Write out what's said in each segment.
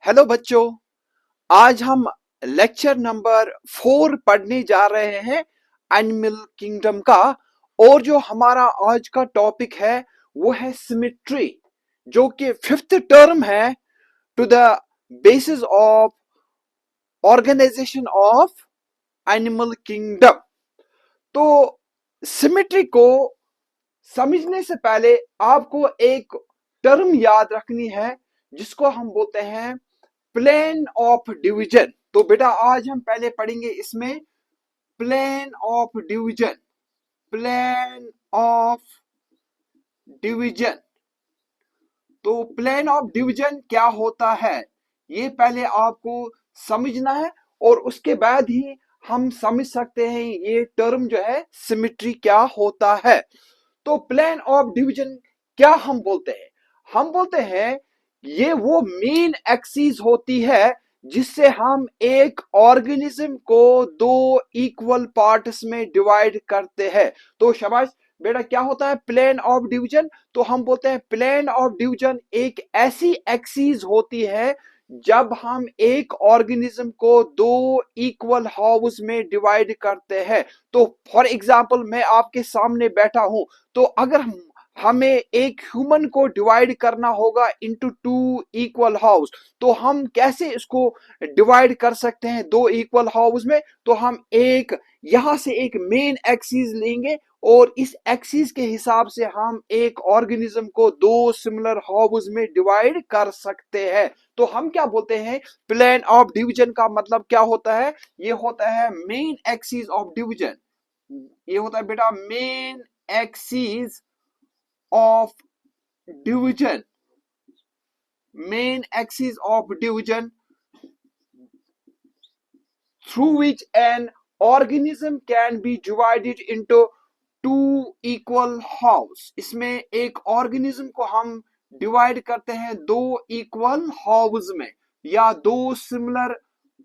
Hello बच्चों। आज हम लेक्चर नंबर 4 पढ़ने जा रहे हैं एनिमल किंगडम का। और जो हमारा आज का टॉपिक है वो है सिमेट्री, जो कि फिफ्थ टर्म है to the basis of organisation of animal kingdom. तो सिमेट्री को समझने से पहले आपको एक टर्म याद रखनी है जिसको हम बोलते हैं प्लेन ऑफ डिवीजन। तो बेटा आज हम पहले पढ़ेंगे इसमें plane of division. Plane of division. तो प्लेन ऑफ डिवीजन क्या होता है ये पहले आपको समझना है, और उसके बाद ही हम समझ सकते हैं ये टर्म जो है सिमेट्री क्या होता है। तो प्लेन ऑफ डिवीजन क्या हम बोलते हैं? हम बोलते हैं ये वो मेन एक्सिस होती है जिससे हम एक ऑर्गेनिज्म को दो इक्वल पार्ट्स में डिवाइड करते हैं। तो शाबाश बेटा, क्या होता है प्लेन ऑफ डिवीजन? तो हम बोलते हैं प्लेन ऑफ डिवीजन एक ऐसी एक्सिस होती है जब हम एक ऑर्गेनिज्म को दो इक्वल हाउस में डिवाइड करते हैं। तो फॉर एग्जांपल मैं आपके सामने बैठा हूं, तो अगर हमें एक ह्यूमन को डिवाइड करना होगा इनटू टू इक्वल हाउस, तो हम कैसे इसको डिवाइड कर सकते हैं दो इक्वल हाउस में? तो हम एक यहां से एक मेन एक्सिस लेंगे और इस एक्सिस के हिसाब से हम एक ऑर्गेनिज्म को दो सिमिलर हाउस में डिवाइड कर सकते हैं। तो हम क्या बोलते हैं प्लेन ऑफ डिवीजन का मतलब क्या होता है? ये होता है मेन एक्सिस ऑफ डिवीजन। ये होता है बेटा main axis of division। main axis of division through which an organism can be divided into two equal halves. इसमें एक ऑर्गेनिज्म को हम डिवाइड करते हैं दो इक्वल हाउस में या दो सिमिलर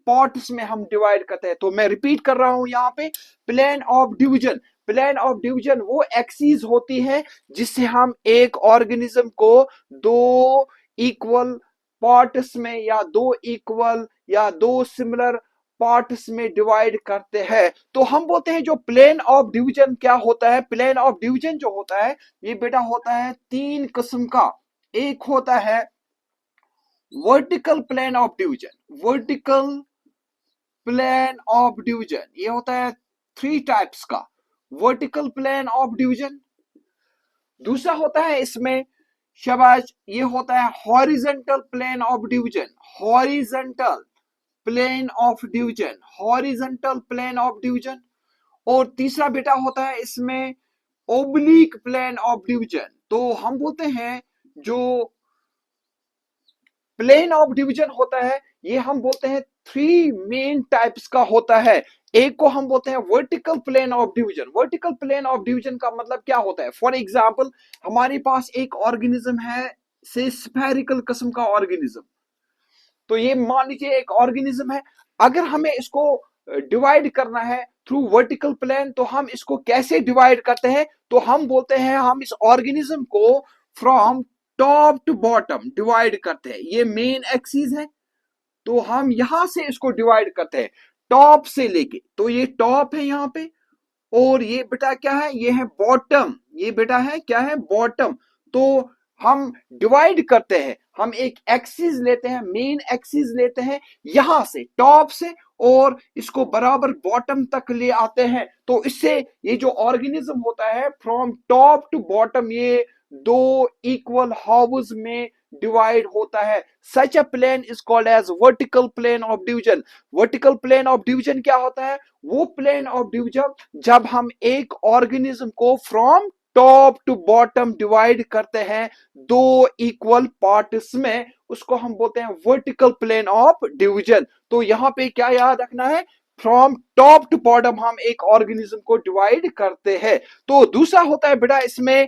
पार्ट्स में हम डिवाइड करते हैं। तो मैं रिपीट कर रहा हूं यहाँ पे, plane of division. Plane of division वो एक्सिस होती है जिससे हम एक ऑर्गेनिज्म को दो इक्वल पार्ट्स में या दो इक्वल या दो सिमिलर पार्ट्स में डिवाइड करते हैं। तो हम बोलते हैं जो प्लेन ऑफ डिवीजन क्या होता है? प्लेन ऑफ डिवीजन जो होता है ये बेटा होता है तीन किस्म का। एक होता है vertical plane of division. Vertical plane of division ये होता है थ्री टाइप्स का वर्टिकल प्लेन ऑफ डिवीजन। दूसरा होता है इसमें शाबाश ये होता है horizontal plane of division. Horizontal plane of division. Horizontal plane of division. और तीसरा बेटा होता है इसमें ओब्लिक प्लेन ऑफ डिवीजन। तो हम बोलते हैं जो प्लेन ऑफ डिवीजन होता है ये हम बोलते हैं थ्री मेन टाइप्स का होता है। एक को हम बोलते हैं vertical plane of division. Vertical plane of division का मतलब क्या होता है? फॉर एग्जांपल हमारे पास एक ऑर्गेनिज्म है से स्फेरिकल किस्म का ऑर्गेनिज्म। तो ये मान लीजिए एक ऑर्गेनिज्म है, अगर हमें इसको डिवाइड करना है थ्रू वर्टिकल प्लेन तो हम इसको कैसे डिवाइड करते हैं? तो हम बोलते हैं हम इस ऑर्गेनिज्म को from top to bottom divide करते हैं। ये मेन एक्सिस है तो हम यहां से इसको डिवाइड करते हैं टॉप से लेके। तो ये टॉप है यहाँ पे, और ये बेटा क्या है? ये है बॉटम। ये बेटा है क्या है? बॉटम। तो हम डिवाइड करते हैं, हम एक एक्सिस लेते हैं, मेन एक्सिस लेते हैं यहां से टॉप से, और इसको बराबर बॉटम तक ले आते हैं। तो इससे ये जो ऑर्गेनिज्म होता है फ्रॉम टॉप टू बॉटम ये दो इक्वल हाउस में डिवाइड होता है। Such a plane is called as vertical plane of division. Vertical plane of division क्या होता है? वो प्लेन ऑफ डिवीजन जब हम एक ऑर्गेनिज्म को from top to bottom divide करते हैं दो इक्वल पार्ट्स में, उसको हम बोलते हैं वर्टिकल प्लेन ऑफ डिवीजन। तो यहां पे क्या याद रखना है? फ्रॉम टॉप टू बॉटम हम एक ऑर्गेनिज्म को डिवाइड करते हैं। तो दूसरा होता है बेटा इसमें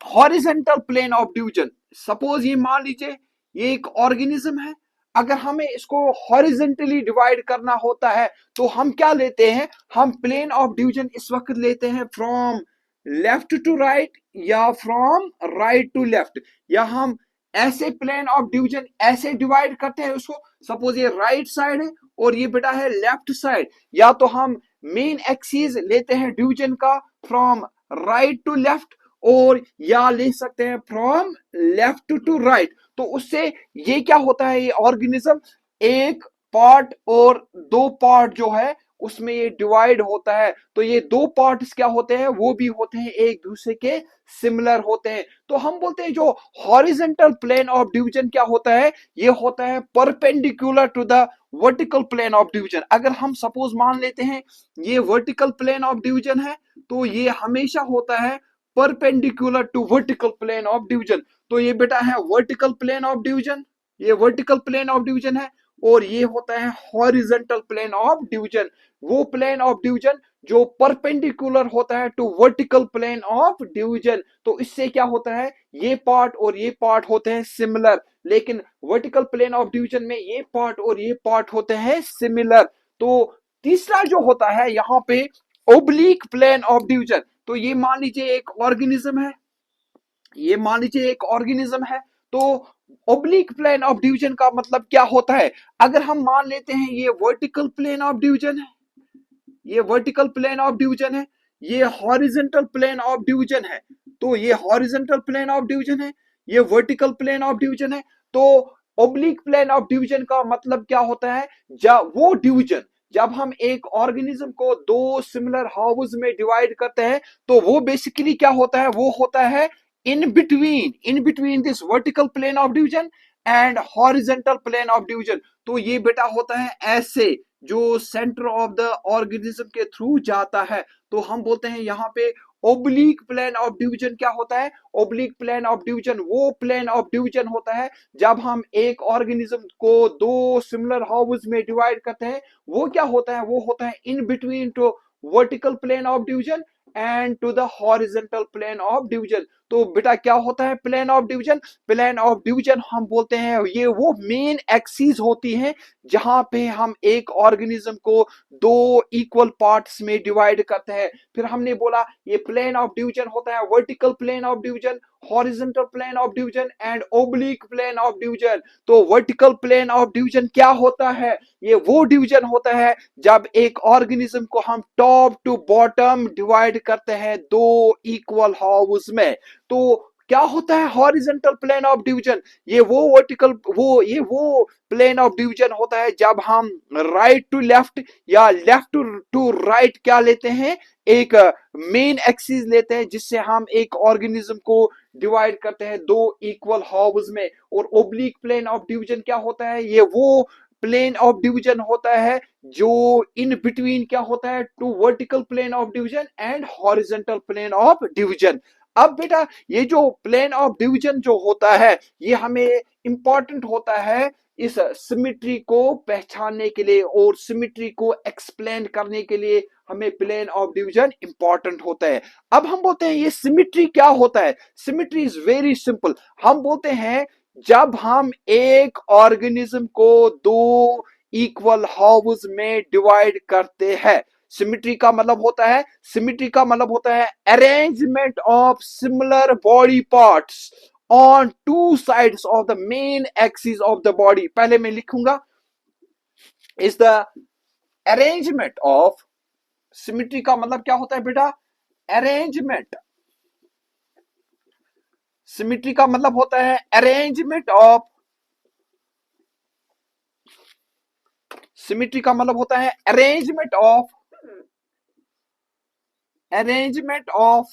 horizontal plane of division. Suppose ये मान लीजिए ये एक ऑर्गेनिज्म है, अगर हमें इसको हॉरिजॉन्टली डिवाइड करना होता है तो हम क्या लेते हैं? हम प्लेन ऑफ डिवीजन इस वक्त लेते हैं फ्रॉम लेफ्ट टू राइट या फ्रॉम राइट टू लेफ्ट, या हम ऐसे प्लेन ऑफ डिवीजन ऐसे डिवाइड करते हैं उसको, सपोज ये राइट साइड है और ये बेटा है लेफ्ट साइड, या तो हम मेन एक्सिस लेते हैं डिवीजन का फ्रॉम राइट टू लेफ्ट, और या ले सकते हैं फ्रॉम लेफ्ट टू राइट। तो उससे ये क्या होता है, ये ऑर्गेनिज्म एक पार्ट और दो पार्ट जो है उसमें ये डिवाइड होता है। तो ये दो पार्ट्स क्या होते हैं, वो भी होते हैं एक दूसरे के सिमिलर होते हैं। तो हम बोलते हैं जो हॉरिजेंटल प्लेन ऑफ डिवीजन क्या होता है, ये होता है perpendicular to the vertical plane of division. अगर हम सपोज मान लेते हैं ये वर्टिकल प्लेन ऑफ डिवीजन है, तो ये हमेशा होता है perpendicular to vertical plane of division. तो ये बेटा है वर्टिकल प्लेन ऑफ डिवीजन, ये वर्टिकल प्लेन ऑफ डिवीजन है, और ये होता है हॉरिजेंटल प्लेन ऑफ डिवीजन, वो प्लेन ऑफ डिवीजन जो परपेंडिकुलर होता है to vertical plane of division. तो इससे क्या होता है, ये पार्ट और ये पार्ट होते हैं सिमिलर, लेकिन वर्टिकल प्लेन ऑफ डिवीजन में ये पार्ट और ये पार्ट होते हैं सिमिलर। तो तीसरा जो होता है यहाँ पे ओब्लिक प्लेन ऑफ डिवीजन। तो ये मान लीजिए एक ऑर्गेनिज्म है, ये मान लीजिए एक ऑर्गेनिज्म है, तो ओब्लिक प्लेन ऑफ डिवीजन का मतलब क्या होता है, अगर हम मान लेते हैं ये वर्टिकल प्लेन ऑफ डिवीजन है, ये वर्टिकल प्लेन ऑफ डिवीजन है, ये हॉरिजेंटल प्लेन ऑफ डिवीजन है, तो ये हॉरिजेंटल प्लेन ऑफ डिवीजन है, ये वर्टिकल प्लेन ऑफ डिवीजन है। तो ओब्लिक प्लेन ऑफ डिवीजन का मतलब क्या होता है, जब वो डिवीजन, जब हम एक ऑर्गेनिज्म को दो सिमिलर हाउस में डिवाइड करते हैं, तो वो बेसिकली क्या होता है, वो होता है in between this vertical plane of division and horizontal plane of division. तो ये बेटा होता है ऐसे जो सेंटर ऑफ द ऑर्गेनिज्म के थ्रू जाता है। तो हम बोलते हैं यहाँ पे ओब्लिक प्लेन ऑफ डिवीजन क्या होता है, ओब्लिक प्लेन ऑफ डिवीजन वो प्लेन ऑफ डिवीजन होता है जब हम एक ऑर्गेनिज्म को दो सिमिलर हाउस में डिवाइड करते हैं, वो क्या होता है, वो होता है in between two vertical plane of division and to the horizontal plane of division. तो बेटा क्या होता है plane of division, plane of division हम बोलते हैं ये वो मेन एक्सिस होती है जहां पे हम एक ऑर्गेनिज्म को दो इक्वल पार्ट्स में डिवाइड करते हैं। फिर हमने बोला ये प्लेन ऑफ डिवीजन होता है vertical plane of division, horizontal plane of division and oblique plane of division. तो वर्टिकल प्लेन ऑफ डिवीजन क्या होता है, ये वो डिवीजन होता है जब एक ऑर्गेनिज्म को हम टॉप टू बॉटम डिवाइड करते हैं दो इक्वल हाउस में। तो क्या होता है हॉरिजॉन्टल प्लेन ऑफ डिवीजन, ये वो वर्टिकल वो प्लेन ऑफ डिवीजन होता है जब हम राइट टू लेफ्ट या लेफ्ट टू राइट क्या लेते हैं, एक मेन एक्सिस लेते हैं जिससे हम एक ऑर्गेनिज्म को डिवाइड करते हैं दो इक्वल हाउस में। और ओब्लिक प्लेन ऑफ डिवीजन क्या होता है, ये वो प्लेन ऑफ डिवीजन होता है जो इन बिटवीन क्या होता है to vertical plane of division and horizontal plane of division. अब बेटा ये जो प्लेन ऑफ डिवीजन जो होता है ये हमें इंपॉर्टेंट होता है इस सिमिट्री को पहचानने के लिए और सिमिट्री को एक्सप्लेन करने के लिए हमें प्लेन ऑफ डिवीजन इंपॉर्टेंट होता है। अब हम बोलते हैं ये सिमिट्री क्या होता है, सिमिट्री इज वेरी सिंपल। हम बोलते हैं जब हम एक ऑर्गेनिज्म को दो इक्वल हाउस में डिवाइड करते हैं, सिमिट्री का मतलब होता है, सिमिट्री का मतलब होता है arrangement of similar body parts on two sides of the main axis of the body. पहले मैं लिखूंगा is the arrangement of, symmetry का मतलब क्या होता है बेटा, अरेंजमेंट, सिमिट्री का मतलब होता है अरेंजमेंट ऑफ, सिमिट्री का मतलब होता है arrangement of, arrangement of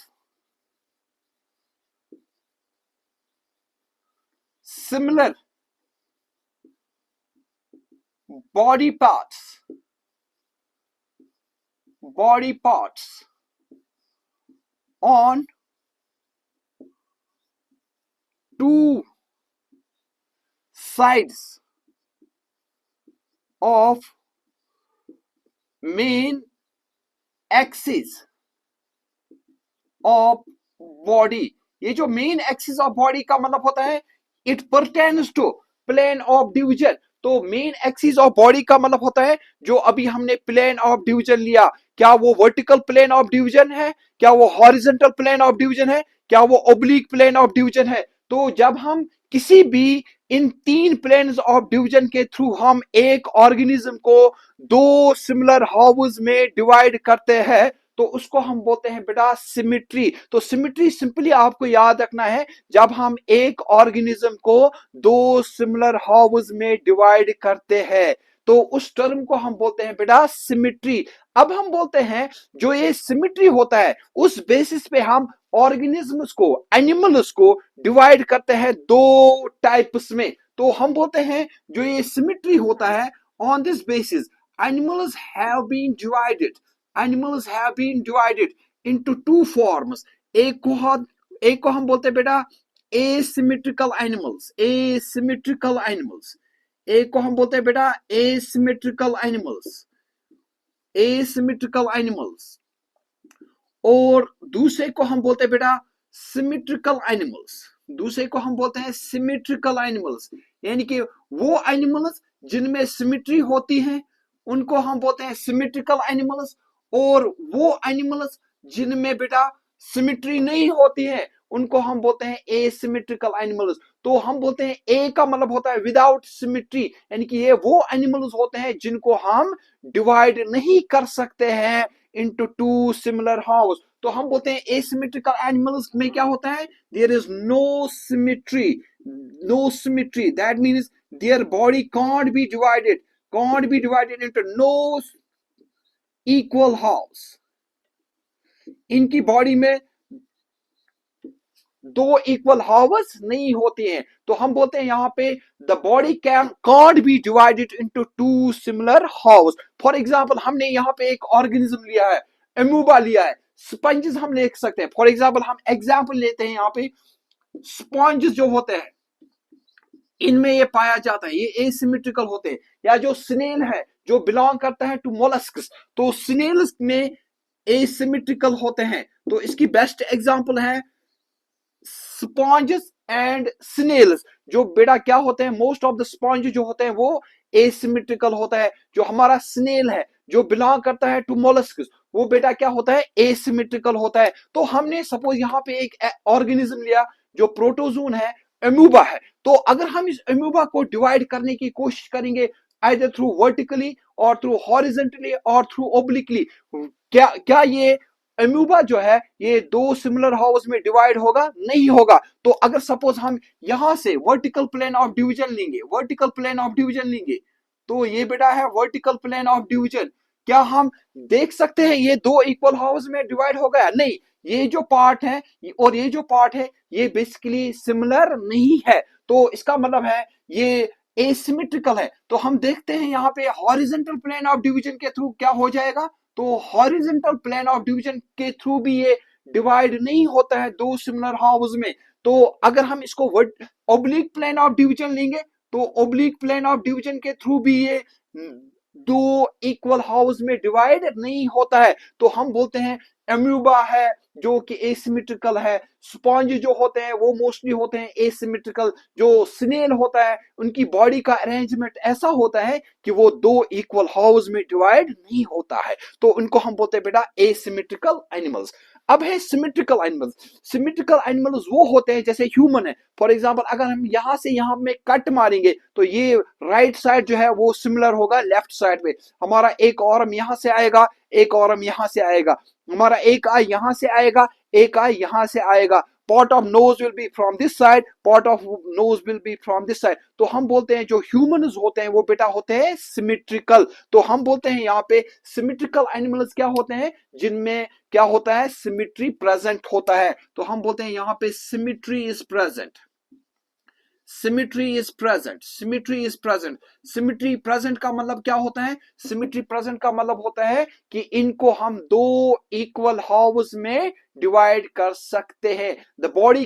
similar body parts, body parts on two sides of main axis of body। ये जो मेन एक्सिस ऑफ बॉडी का मतलब होता है it pertains to plane of division. तो मेन एक्सिस ऑफ बॉडी का मतलब होता है जो अभी हमने प्लेन ऑफ डिवीजन लिया, क्या वो वर्टिकल प्लेन ऑफ डिवीजन है, क्या वो हॉरिजॉन्टल प्लेन ऑफ डिवीजन है, क्या वो ओब्लिक प्लेन ऑफ डिवीजन है। तो जब हम किसी भी इन 3 प्लेन्स ऑफ डिवीजन के थ्रू हम एक ऑर्गेनिज्म को 2 सिमिलर हाउस में डिवाइड करते हैं तो उसको हम बोलते हैं बेटा सिमिट्री। तो सिमिट्री सिंपली आपको याद रखना है, जब हम एक ऑर्गेनिज्म को 2 सिमिलर हाउस में डिवाइड करते हैं तो उस टर्म को हम बोलते हैं बेटा सिमिट्री। अब हम बोलते हैं जो ये सिमिट्री होता है उस बेसिस पे हम ऑर्गेनिजम्स को, एनिमल्स को डिवाइड करते हैं 2 टाइप्स में। तो हम बोलते हैं जो ये सिमिट्री होता है, on this basis animals have been divided, animals have been divided into 2 forms. एक को हम बोलते हैं बेटा एसिमेट्रिकल एनिमल्स, एसिमेट्रिकल एनिमल्स। एक को हम बोलते हैं बेटा एसिमेट्रिकल एनिमल्स, एसिमेट्रिकल एनिमल्स। और दूसरे को हम बोलते हैं बेटा सिमेट्रिकल एनिमल्स, दूसरे को हम बोलते हैं सिमेट्रिकल एनिमल्स। यानी कि वो एनिमल्स जिनमें सिमेट्री होती है उनको हम बोलते हैं सिमेट्रिकल एनिमल्स, और वो एनिमल्स जिनमें बेटा सिमेट्री नहीं होती है उनको हम बोलते हैं एसिमेट्रिकल एनिमल्स। तो हम बोलते हैं ए का मतलब होता है विदाउट सिमेट्री, यानी कि ये वो एनिमल्स होते हैं जिनको हम डिवाइड नहीं कर सकते हैं into 2 similar house। तो हम बोलते हैं asymmetrical animals में क्या होता है, there is no symmetry, no symmetry, that means their body can't be divided, can't be divided into no equal house। इनकी बॉडी में 2 इक्वल हाउस नहीं होती हैं। तो हम बोलते हैं यहां पे the body can can't be divided into 2 similar house. For example हमने यहां पे एक ऑर्गेनिज्म लिया है, एमूबा लिया है, स्पंजेस हम ले सकते हैं। फॉर एग्जांपल हम एग्जांपल लेते हैं यहां पे स्पंजेस जो होते हैं इनमें ये पाया जाता है, ये एसिमेट्रिकल होते हैं। या जो स्नेल है जो बिलोंग करता है टू मोलस्क्स, तो स्नेल्स में एसिमेट्रिकल होते हैं। तो इसकी बेस्ट एग्जांपल है स्पॉन्जेस एंड स्नेल्स। जो बेटा क्या होते हैं, मोस्ट ऑफ द स्पॉन्ज जो होते हैं वो एसिमेट्रिकल होता है। जो हमारा स्नेल है जो बिलोंग करता है टू मोलस्क्स वो बेटा क्या होता है, एसिमेट्रिकल होता है। तो हमने सपोज यहाँ पे एक ऑर्गेनिज्म लिया जो प्रोटोजोन है, एमूबा है। तो अगर हम इस एमूबा को डिवाइड करने की कोशिश करेंगे आइदर थ्रू वर्टिकली और थ्रू हॉरिजॉन्टली और थ्रू ओब्लिकली, क्या क्या ये एम्यूबा जो है ये 2 सिमिलर हाउस में डिवाइड होगा? नहीं होगा। तो अगर सपोज हम यहां से वर्टिकल प्लेन ऑफ डिवीजन लेंगे, वर्टिकल प्लेन ऑफ डिवीजन लेंगे, तो ये बेटा है वर्टिकल प्लेन ऑफ डिवीजन। क्या हम देख सकते हैं ये 2 इक्वल हाउस में डिवाइड हो गया? नहीं, ये जो पार्ट है और ये जो पार्ट है ये बेसिकली सिमिलर नहीं है। तो इसका मतलब है ये एसिमेट्रिकल है। तो हम देखते हैं यहाँ पे हॉरिजॉन्टल प्लेन ऑफ डिवीजन के थ्रू क्या हो जाएगा, तो हॉरिजॉन्टल प्लेन ऑफ डिवीजन के थ्रू भी ये डिवाइड नहीं होता है 2 सिमिलर हाउस में। तो अगर हम इसको ओब्लिक प्लेन ऑफ डिवीजन लेंगे तो ओब्लिक प्लेन ऑफ डिवीजन के थ्रू भी ये 2 इक्वल हाउस में डिवाइड नहीं होता है। तो हम बोलते हैं एम्यूबा है जो कि एसिमेट्रिकल है, स्पॉन्ज जो होते हैं वो मोस्टली होते हैं एसिमेट्रिकल, जो स्नेल होता है उनकी बॉडी का अरेंजमेंट ऐसा होता है कि वो 2 इक्वल हाउस में डिवाइड नहीं होता है। तो उनको हम बोलते हैं बेटा एसिमेट्रिकल एनिमल्स। अब है सिमेट्रिकल एनिमल्स। सिमेट्रिकल एनिमल्स वो होते हैं जैसे ह्यूमन है। फॉर एग्जांपल अगर हम यहां से यहां में कट मारेंगे तो ये राइट साइड जो है वो सिमिलर होगा लेफ्ट साइड पे। हमारा एक आर्म यहां से आएगा, एक आर्म यहां से आएगा, हमारा एक आई यहां से आएगा, एक आई यहां से आएगा। Pot of nose will be from this side, pot of nose will be from this side. तो हम बोलते हैं जो ह्यूमंस होते हैं वो बेटा होते हैं सिमेट्रिकल। तो हम बोलते हैं यहाँ पे सिमेट्रिकल एनिमल्स क्या होते हैं, जिनमें क्या होता है, सिमेट्री प्रेजेंट होता है। तो हम बोलते हैं यहाँ पे symmetry is present, symmetry is present, symmetry is present. Symmetry present का मतलब क्या होता है, सिमेट्री प्रेजेंट का मतलब होता है कि इनको हम 2 इक्वल हाउस में डिवाइड कर सकते हैं। The body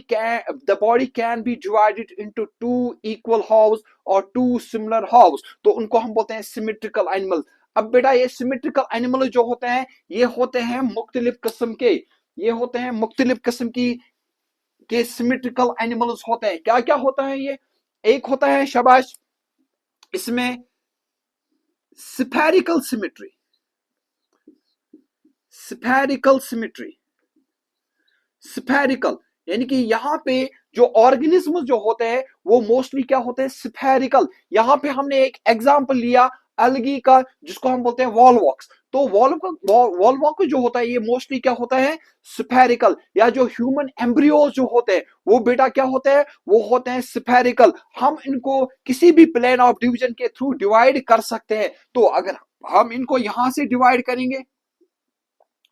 can be divided into 2 equal house और 2 सिमिलर हाउस। तो उनको हम बोलते हैं सिमेट्रिकल एनिमल। अब बेटा ये सिमेट्रिकल एनिमल जो होते हैं ये होते हैं मुख्तलिफ किस्म के, ये होते हैं मुख्तलिफ किस्म की के सिमेट्रिकल एनिमल्स होते हैं। क्या क्या होता है ये, एक होता है शाबाश इसमें spherical symmetry, spherical symmetry, spherical यानी कि यहाँ पे जो ऑर्गेनिज्म जो होते हैं वो मोस्टली क्या होते हैं, स्फेरिकल। यहाँ पे हमने एक एग्जांपल लिया एल्गी का, जिसको हम बोलते हैं वॉलवॉक्स। तो वॉलवॉक जो होता है ये मोस्टली क्या होता है, स्फेरिकल। या जो ह्यूमन एम्ब्रियोज जो होते हैं वो बेटा क्या होते हैं, वो होते हैं स्फेरिकल। हम इनको किसी भी प्लेन ऑफ डिवीजन के थ्रू डिवाइड कर सकते हैं। तो अगर हम इनको यहां से डिवाइड करेंगे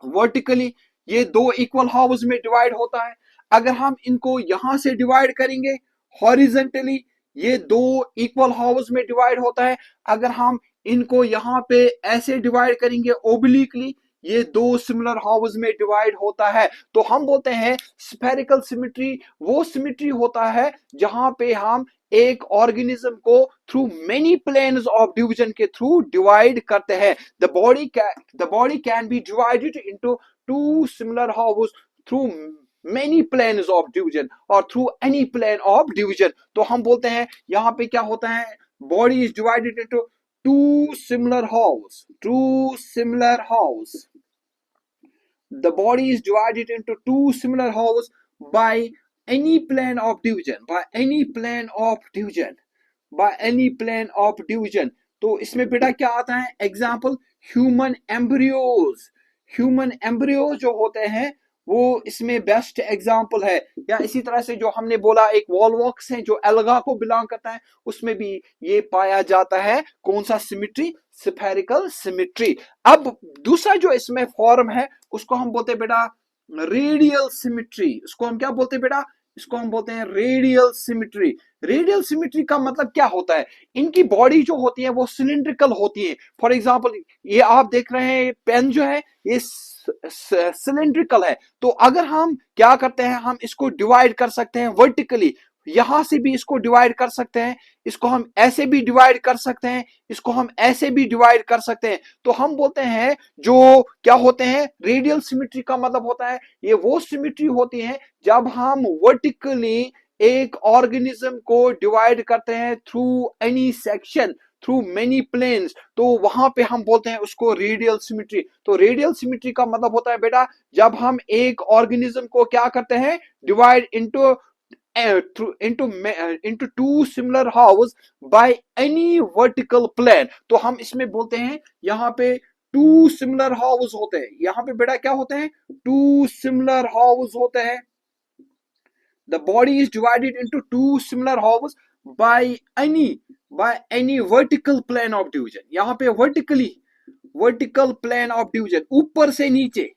वर्टिकली, ये दो इक्वल हाउस में डिवाइड होता है। अगर हम इनको यहां से डिवाइड करेंगे हॉरिजेंटली, ये दो इक्वल हाउस में डिवाइड होता है। अगर हम इनको यहां पे ऐसे डिवाइड करेंगे ओब्लिकली, ये दो सिमिलर हाउस में डिवाइड होता है। तो हम बोलते हैं स्फेरिकल सिमेट्री वो सिमेट्री होता है जहां पे हम एक ऑर्गेनिज्म को through many planes of division के थ्रू डिवाइड करते हैं। the body can be divided into two similar halves through many planes of division or through any plane of division। तो हम बोलते हैं यहां पे क्या होता है, body is divided into two similar halves। The body is divided into two similar halves by any plane of division, तो इसमें बेटा क्या आता है, एग्जाम्पल ह्यूमन एम्ब्रियोज जो होते हैं वो इसमें बेस्ट एग्जाम्पल है। या इसी तरह से जो हमने बोला एक वॉलवॉक्स है जो एल्गा को बिलोंग करता है, उसमें भी ये पाया जाता है कौन सा सिमेट्री, स्फेरिकल सिमेट्री। अब दूसरा जो इसमें फॉर्म है उसको हम बोलते हैं बेटा रेडियल सिमेट्री। उसको हम क्या बोलते हैं बेटा, इसको हम बोलते हैं रेडियल सिमेट्री। रेडियल सिमेट्री का मतलब क्या होता है, इनकी बॉडी जो होती है वो सिलिंड्रिकल होती है। फॉर एग्जांपल ये आप देख रहे हैं पेन जो है ये सिलिंड्रिकल है। तो अगर हम क्या करते हैं, हम इसको डिवाइड कर सकते हैं वर्टिकली, यहां से भी इसको डिवाइड कर सकते हैं, इसको हम ऐसे भी डिवाइड कर सकते हैं, इसको हम ऐसे भी डिवाइड कर सकते हैं। तो हम बोलते हैं जो क्या होते हैं, रेडियल सिमेट्री का मतलब होता है ये वो सिमेट्री होती है जब हम वर्टिकली एक ऑर्गेनिज्म को डिवाइड करते हैं through any section, through many planes, तो वहां पे हम बोलते हैं उसको रेडियल सिमेट्री। तो रेडियल सिमेट्री का मतलब होता है बेटा जब हम एक ऑर्गेनिज्म को क्या करते हैं, divide into two similar house by any vertical plane। तो हम इसमें बोलते हैं यहाँ पे टू सिमिलर हाउस होते हैं, यहाँ पे बेटा क्या होते हैं, टू सिमिलर हाउस होते हैं। The body is divided into two similar halves by any vertical plane of division। यहाँ पे vertical plane of division, ऊपर से नीचे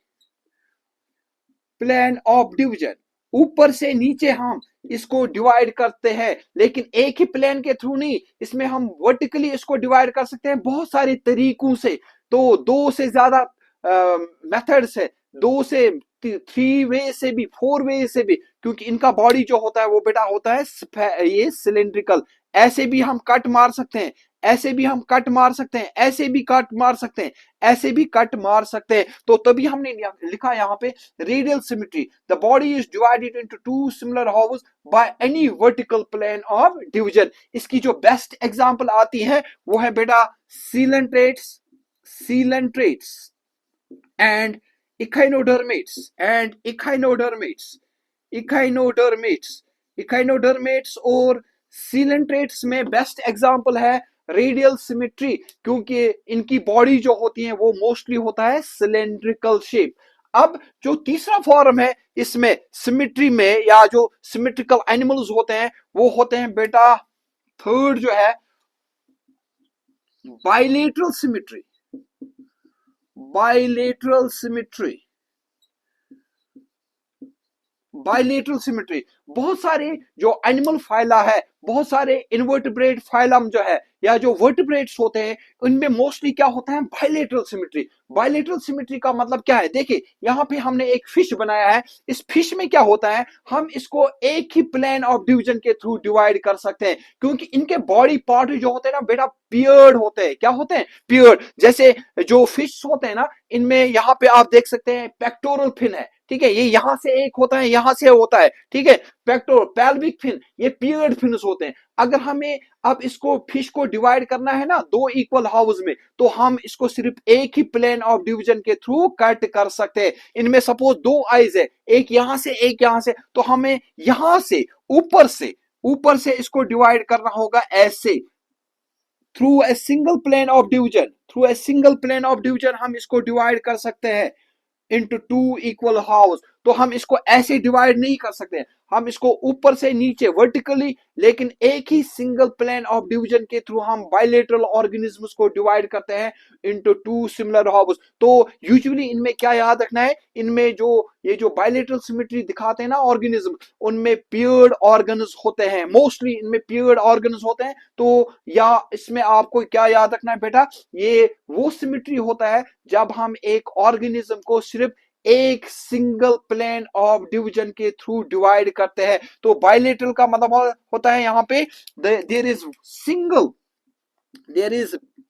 प्लेन ऑफ डिवीजन, ऊपर से नीचे हम इसको डिवाइड करते हैं, लेकिन एक ही प्लेन के थ्रू नहीं, इसमें हम वर्टिकली इसको डिवाइड कर सकते हैं बहुत सारे तरीकों से। तो दो से ज्यादा मेथड्स है, दो से थ्री वे से भी, फोर वे से भी, क्योंकि इनका बॉडी जो होता है वो बेटा होता है ये सिलिंड्रिकल। ऐसे भी हम कट मार सकते हैं, ऐसे भी हम कट मार सकते हैं, ऐसे भी कट मार सकते हैं, ऐसे भी कट मार सकते हैं। तो तभी हमने लिखा यहाँ पे radial symmetry, the body is divided into two similar halves by any vertical plane of division. इसकी जो बेस्ट एग्जांपल आती है वो है बेटा सीलेंट्रेट्स एंड इकाइनोडर्मेट्स और सीलेंट्रेट्स में बेस्ट एग्जांपल है रेडियल सिमेट्री, क्योंकि इनकी बॉडी जो होती है वो मोस्टली होता है सिलेंड्रिकल शेप। अब जो तीसरा फॉर्म है इसमें सिमेट्री में, या जो सिमेट्रिकल एनिमल्स होते हैं वो होते हैं बेटा, थर्ड जो है बाइलेटरल सिमेट्री। बाइलेटरल सिमेट्री, बहुत सारे जो एनिमल फाइला है, बहुत सारे इनवर्टिब्रेट फाइलम जो है या जो वर्टिब्रेट्स होते हैं उनमें मोस्टली क्या होता है, बाइलेटरल सिमेट्री। बाइलेटरल सिमेट्री का मतलब क्या है, देखिए यहाँ पे हमने एक फिश बनाया है, इस फिश में क्या होता है, हम इसको एक ही प्लेन ऑफ डिवीजन के थ्रू डिवाइड कर सकते हैं, क्योंकि इनके बॉडी पार्ट जो होते हैं ना बेटा पियर्ड होते हैं। क्या होते हैं, पियर्ड। जैसे जो फिश होते हैं ना, इनमें यहाँ पे आप देख सकते हैं पेक्टोरल फिन है, ठीक है, ये यहां से एक होता है, यहां से होता है, ठीक है। पेक्टोरल, पेल्विक फिन, ये पियर्ड फिन्स होते हैं। अगर हमें अब इसको फिश को डिवाइड करना है ना दो इक्वल हाउस में, तो हम इसको सिर्फ एक ही प्लेन ऑफ डिवीजन के थ्रू कट कर सकते हैं। इनमें सपोज दो आईज है, एक यहां से एक यहां से, तो हमें यहां से ऊपर से इसको डिवाइड करना होगा ऐसे, through a single plane of division, through a single plane of division हम इसको डिवाइड कर सकते हैं इंटू टू इक्वल हाउस। तो हम इसको ऐसे डिवाइड नहीं कर सकते, हम इसको ऊपर से नीचे वर्टिकली, लेकिन एक ही सिंगल प्लेन ऑफ डिवीजन के थ्रू हम बायलेटरल ऑर्गेनिजम्स को डिवाइड करते हैं इनटू टू सिमिलर हाउस। तो यूजुअली इनमें क्या याद रखना है, इनमें जो ये जो बायलेटरल सिमेट्री दिखाते हैं ना ऑर्गेनिज्म, उनमें पियर्ड ऑर्गन्स होते हैं, मोस्टली इनमें पियर्ड ऑर्गन्स होते हैं। तो या इसमें आपको क्या याद रखना है बेटा, ये वो सिमेट्री होता है जब हम एक ऑर्गेनिज्म को सिर्फ एक सिंगल प्लेन ऑफ डिवीजन के थ्रू डिवाइड करते हैं। तो बायलेटरल का मतलब होता है यहां पे there is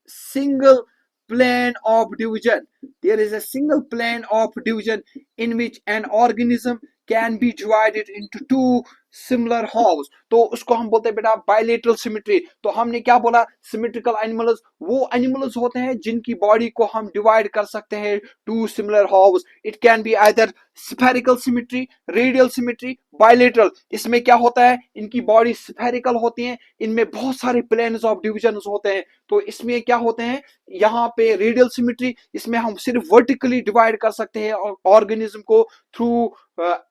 single plane of division, there is a single plane of division in which an organism can be divided into two similar halves। तो उसको हम बोलते हैं बेटा बायलेटरल सिमेट्री। तो हमने क्या बोला, सिमेट्रिकल एनिमल्स वो एनिमल्स होते हैं जिनकी बॉडी को हम डिवाइड कर सकते हैं two similar halves. It can be either spherical symmetry, radial symmetry, bilateral. इसमें क्या होता है, इनकी बॉडी स्फेरिकल होती है, इनमें बहुत सारे प्लेन्स ऑफ डिविजन होते हैं। तो इसमें क्या होते हैं, यहाँ पे रेडियल सिमेट्री, इसमें हम सिर्फ वर्टिकली डिवाइड कर सकते हैं ऑर्गेनिज्म को through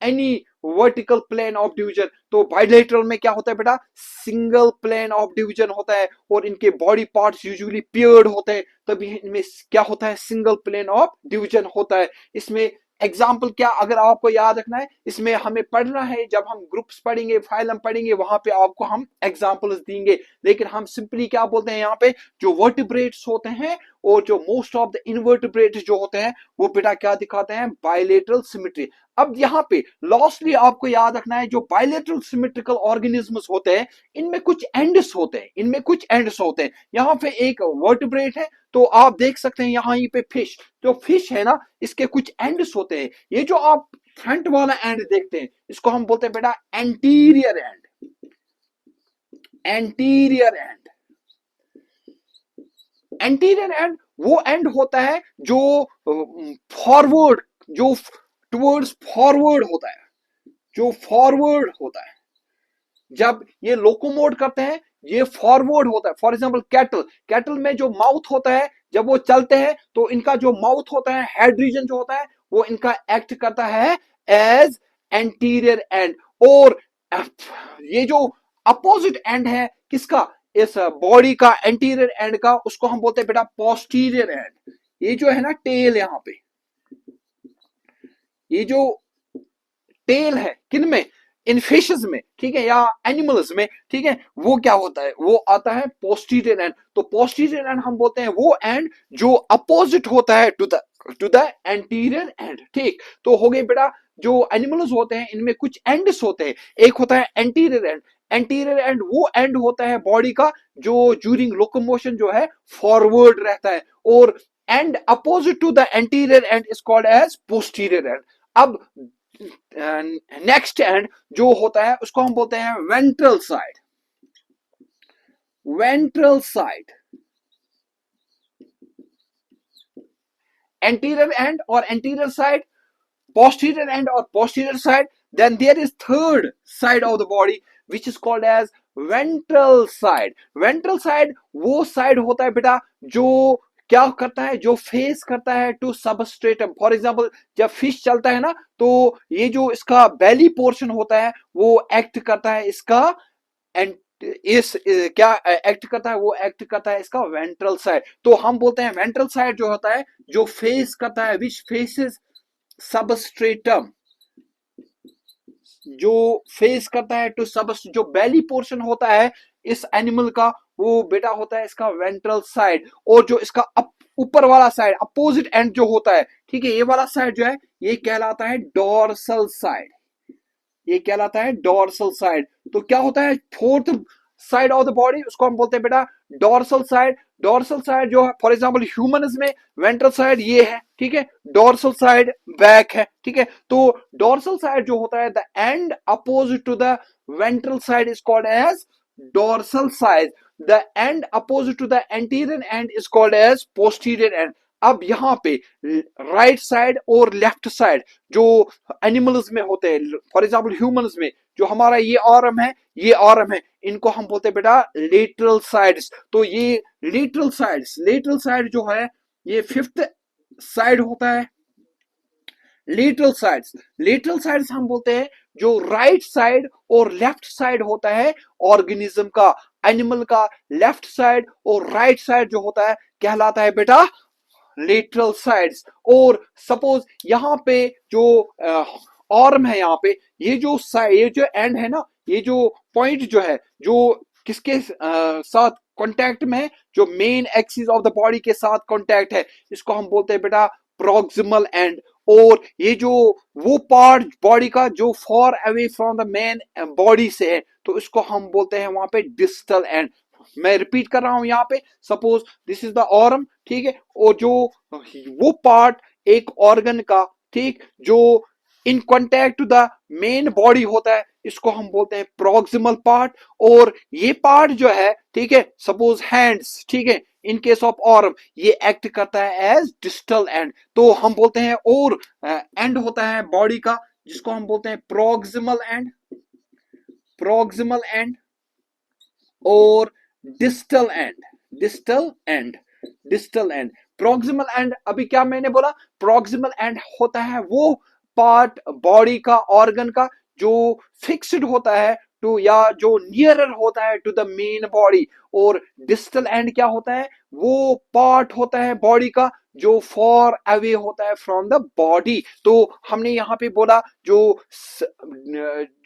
any vertical plane of division. तो बायलेटरल में क्या होता है बेटा, सिंगल प्लेन ऑफ डिवीजन होता है और इनके बॉडी पार्ट्स यूजुअली पेयर्ड होते हैं, तभी इनमें क्या होता है, सिंगल प्लेन ऑफ डिवीजन होता है। इसमें एग्जाम्पल क्या अगर आपको याद रखना है, इसमें हमें पढ़ना है, जब हम ग्रुप्स पढ़ेंगे, फाइलम पढ़ेंगे, वहां पे आपको हम एग्जाम्पल्स देंगे। लेकिन हम सिंपली क्या बोलते हैं यहाँ पे, जो वर्टिब्रेट्स होते हैं और जो मोस्ट ऑफ द इनवर्टिब्रेट्स जो होते हैं, वो बेटा क्या दिखाते हैं, बायलेटरल सिमेट्री। अब यहाँ पे लॉस्टली आपको याद रखना है, जो बायलेटरल सिमेट्रिकल ऑर्गेनिजम्स होते हैं, इनमें कुछ एंड्स होते हैं, यहाँ पे एक वर्टिब्रेट है, तो आप देख सकते हैं यहाँ पे फिश, जो फिश है ना, इसके कुछ एंड्स होते हैं। ये जो आप फ्रंट वाला एंड देखते हैं, इसको हम बोलते हैं बेटा एंटीरियर एंड। एंटीरियर एंड वो एंड होता है जो फॉरवर्ड, जो टुवर्ड्स फॉरवर्ड होता है, जब ये लोकोमोट करते हैं, ये फॉरवर्ड होता है। फॉर एग्जांपल कैटल में जो माउथ होता है, जब वो चलते हैं तो इनका जो माउथ होता है, हेड रीजन जो होता है, वो इनका एक्ट करता है एज एंटीरियर एंड। और ये जो अपोजिट एंड है किसका, इस बॉडी का, एंटीरियर एंड का, उसको हम बोलते हैं बेटा पोस्टीरियर एंड। ये जो है ना टेल, यहाँ पे ये जो टेल है, किन में, इन फिशेस में, ठीक है, या एनिमल्स में, ठीक है, वो क्या होता है, वो आता है पोस्टीरियर एंड। तो पोस्टीरियर एंड हम बोलते हैं वो एंड जो अपोजिट होता है टू द एंटीरियर एंड। ठीक, तो हो गए बेटा, जो एनिमल्स होते हैं इनमें कुछ एंड्स होते हैं। एक होता है एंटीरियर एंड। एंटीरियर एंड वो एंड होता है बॉडी का जो ड्यूरिंग लोकोमोशन जो है फॉरवर्ड रहता है, और end opposite to the anterior end is called as posterior end. अब नेक्स्ट एंड जो होता है उसको हम बोलते हैं वेंट्रल साइड। एंटीरियर एंड और anterior side, posterior end or posterior side, then there is third side of the body which is called as ventral side। ventral side वो side होता है बेटा जो क्या करता है, जो फेस करता है टू सबस्ट्रेटम। फॉर एग्जांपल जब फिश चलता है ना, तो ये जो इसका बेली पोर्शन होता है वो एक्ट करता है इसका क्या एक्ट करता है, वो एक्ट करता है इसका वेंट्रल साइड। तो हम बोलते हैं वेंट्रल साइड जो होता है, जो फेस करता है, विच फेसेस सबस्ट्रेटम, जो फेस करता है टू सबस्ट, जो बेली पोर्शन होता है इस एनिमल का, वो बेटा होता है इसका वेंट्रल साइड। और जो इसका ऊपर वाला साइड, अपोजिट एंड जो होता है, ठीक है, ये वाला साइड जो है ये कहलाता है डोर्सल साइड। तो क्या होता है, fourth side of the body, उसको हम बोलते हैं बेटा डोर्सल साइड। डोर्सल साइड जो है फॉर एग्जांपल ह्यूमंस में वेंट्रल साइड ये है, ठीक है, डोर्सल साइड बैक है, ठीक है। तो डोर्सल साइड जो होता है the end opposite to the ventral side is called as dorsal side. The end opposite to the anterior end is called as posterior end. अब यहाँ पे राइट साइड और लेफ्ट साइड जो एनिमल्स में होते हैं, फॉर एग्जांपल ह्यूमंस में जो हमारा ये आर्म है, ये आर्म है, इनको हम बोलते हैं बेटा लेटरल साइड्स। तो ये लेटरल साइड्स, लेटरल साइड जो है ये फिफ्थ साइड होता है। लेटरल साइड्स, लेटरल साइड्स हम बोलते हैं जो राइट साइड और लेफ्ट साइड होता है ऑर्गेनिज्म का, एनिमल का लेफ्ट साइड और राइट साइड जो होता है कहलाता है बेटा लेटरल साइड्स। और सपोज यहाँ पे जो आर्म है, यहाँ पे ये जो एंड है ना, ये जो पॉइंट जो है जो किसके साथ कांटेक्ट में है, जो main axis of the body के साथ कांटेक्ट है, इसको हम बोलते हैं बेटा प्रॉक्सिमल एंड। और ये जो वो पार्ट बॉडी का जो for away from the main body से है, तो इसको हम बोलते हैं वहां पे डिस्टल एंड। मैं रिपीट कर रहा हूं यहाँ पे, suppose this is the arm, ठीक है, और जो वो पार्ट एक ऑर्गन का, ठीक, जो in contact to the main body होता है, इसको हम बोलते हैं प्रॉक्सिमल पार्ट। और ये पार्ट जो है, ठीक है, सपोज हैंड्स, ठीक है, इन केस ऑफ आर्म ये एक्ट करता है एज डिस्टल एंड। तो हम बोलते हैं और एंड होता है बॉडी का जिसको हम बोलते हैं प्रॉक्सिमल एंड, प्रॉक्सिमल एंड और distal end, distal end, distal end, proximal and. अभी क्या मैंने बोला, प्रॉक्सिमल एंड होता है वो पार्ट बॉडी का, ऑर्गन का जो फिक्स्ड होता है टू, या जो नियरर होता है टू द मेन बॉडी। और डिस्टल एंड क्या होता है, वो पार्ट होता है बॉडी का जो फॉर अवे होता है फ्रॉम द बॉडी। तो हमने यहाँ पे बोला जो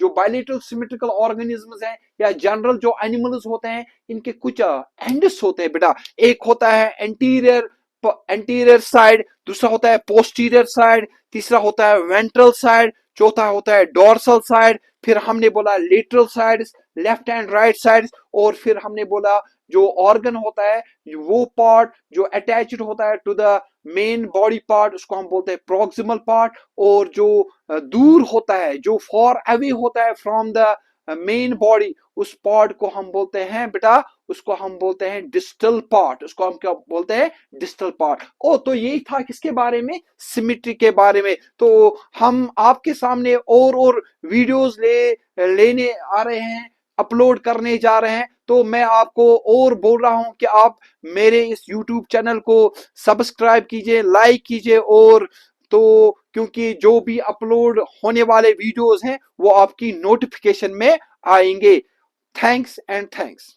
बायलेटरल सिमेट्रिकल ऑर्गेनिजम्स हैं या जनरल जो एनिमल्स होते हैं, इनके कुछ एंड्स होते हैं बेटा। एक होता है एंटीरियर, एंटीरियर साइड, दूसरा होता है पोस्टीरियर साइड, तीसरा होता है वेंट्रल साइड, चौथा होता है डोर्सल साइड, फिर हमने बोला lateral sides, left and right sides, और फिर हमने बोला जो ऑर्गन होता है वो पार्ट जो अटैच्ड होता है to the main body part, उसको हम बोलते हैं प्रॉक्सिमल पार्ट। और जो दूर होता है, जो फॉर अवे होता है फ्रॉम द मेन बॉडी, उस पार्ट को हम बोलते हैं बेटा, उसको हम बोलते हैं डिस्टल पार्ट, उसको हम क्या बोलते हैं, डिस्टल पार्ट। ओ तो यही था किसके बारे में, सिमेट्री के बारे में। तो हम आपके सामने और वीडियोस लेने आ रहे हैं, अपलोड करने जा रहे हैं। तो मैं आपको और बोल रहा हूं कि आप मेरे इस YouTube चैनल को सब्सक्राइब कीजिए, लाइक कीजिए, और तो क्योंकि जो भी अपलोड होने वाले वीडियोस हैं वो आपकी नोटिफिकेशन में आएंगे। Thanks and thanks.